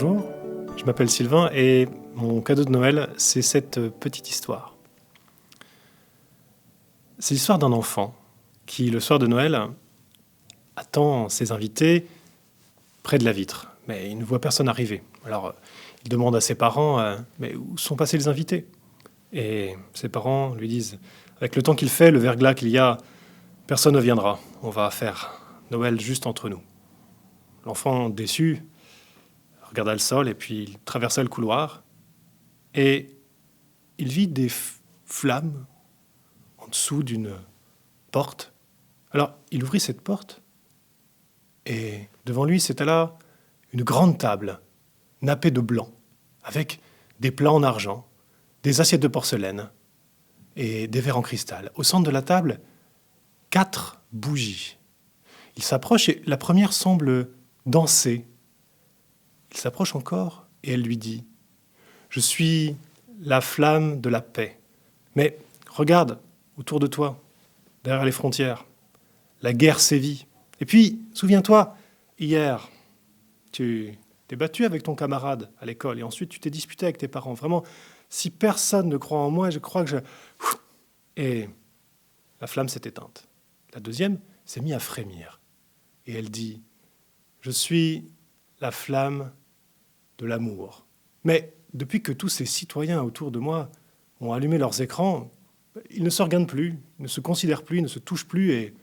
Bonjour, je m'appelle Sylvain et mon cadeau de Noël, c'est cette petite histoire. C'est l'histoire d'un enfant qui, le soir de Noël, attend ses invités près de la vitre. Mais il ne voit personne arriver. Alors, il demande à ses parents mais où sont passés les invités ? Et ses parents lui disent avec le temps qu'il fait, le verglas qu'il y a, personne ne viendra. On va faire Noël juste entre nous. L'enfant, déçu, regarda le sol et puis il traversa le couloir et il vit des flammes en dessous d'une porte. Alors, il ouvrit cette porte et devant lui s'étala une grande table nappée de blanc avec des plats en argent, des assiettes de porcelaine et des verres en cristal. Au centre de la table, 4 bougies. Il s'approche et la première semble danser. Il s'approche encore et elle lui dit « Je suis la flamme de la paix. Mais regarde autour de toi, derrière les frontières, la guerre sévit. Et puis, souviens-toi, hier, tu t'es battu avec ton camarade à l'école et ensuite tu t'es disputé avec tes parents. Vraiment, si personne ne croit en moi, je crois que je... » Et la flamme s'est éteinte. La deuxième s'est mise à frémir. Et elle dit « Je suis la flamme de l'amour. Mais depuis que tous ces citoyens autour de moi ont allumé leurs écrans, ils ne se regardent plus, ils ne se considèrent plus, ils ne se touchent plus et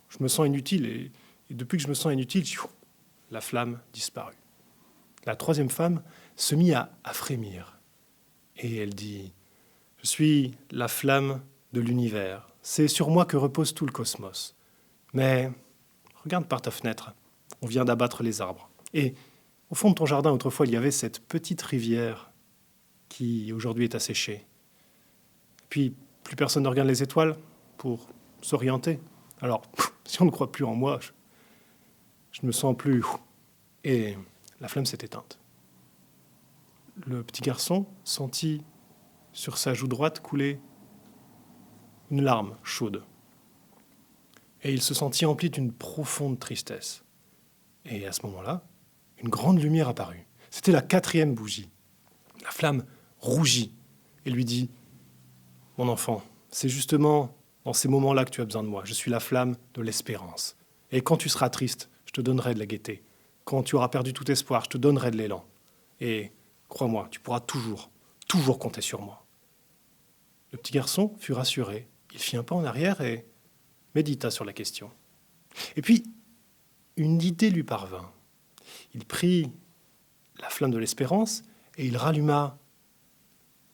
je me sens inutile. Et depuis que je me sens inutile, la flamme disparut. » La troisième femme se mit à frémir et elle dit « Je suis la flamme de l'univers. C'est sur moi que repose tout le cosmos. Mais regarde par ta fenêtre, on vient d'abattre les arbres. Et au fond de ton jardin, autrefois, il y avait cette petite rivière qui aujourd'hui est asséchée. Puis, plus personne ne regarde les étoiles pour s'orienter. Alors, si on ne croit plus en moi, je ne me sens plus... » Et la flamme s'est éteinte. Le petit garçon sentit sur sa joue droite couler une larme chaude. Et il se sentit empli d'une profonde tristesse. Et à ce moment-là, une grande lumière apparut. C'était la 4e bougie. La flamme rougit et lui dit « Mon enfant, c'est justement dans ces moments-là que tu as besoin de moi. Je suis la flamme de l'espérance. Et quand tu seras triste, je te donnerai de la gaieté. Quand tu auras perdu tout espoir, je te donnerai de l'élan. Et crois-moi, tu pourras toujours compter sur moi. » Le petit garçon fut rassuré. Il fit un pas en arrière et médita sur la question. Et puis, une idée lui parvint. Il prit la flamme de l'espérance et il ralluma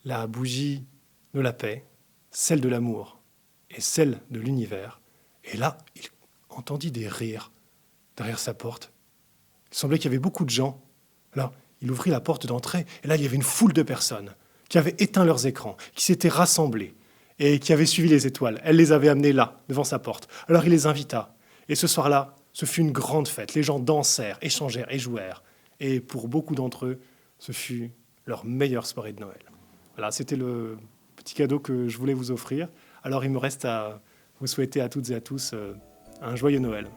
la bougie de la paix, celle de l'amour et celle de l'univers. Et là, il entendit des rires derrière sa porte. Il semblait qu'il y avait beaucoup de gens. Alors, il ouvrit la porte d'entrée et là, il y avait une foule de personnes qui avaient éteint leurs écrans, qui s'étaient rassemblées et qui avaient suivi les étoiles. Elle les avait amenées là, devant sa porte. Alors, il les invita. Et ce soir-là, ce fut une grande fête. Les gens dansèrent, échangèrent et jouèrent. Et pour beaucoup d'entre eux, ce fut leur meilleure soirée de Noël. Voilà, c'était le petit cadeau que je voulais vous offrir. Alors, il me reste à vous souhaiter à toutes et à tous un joyeux Noël.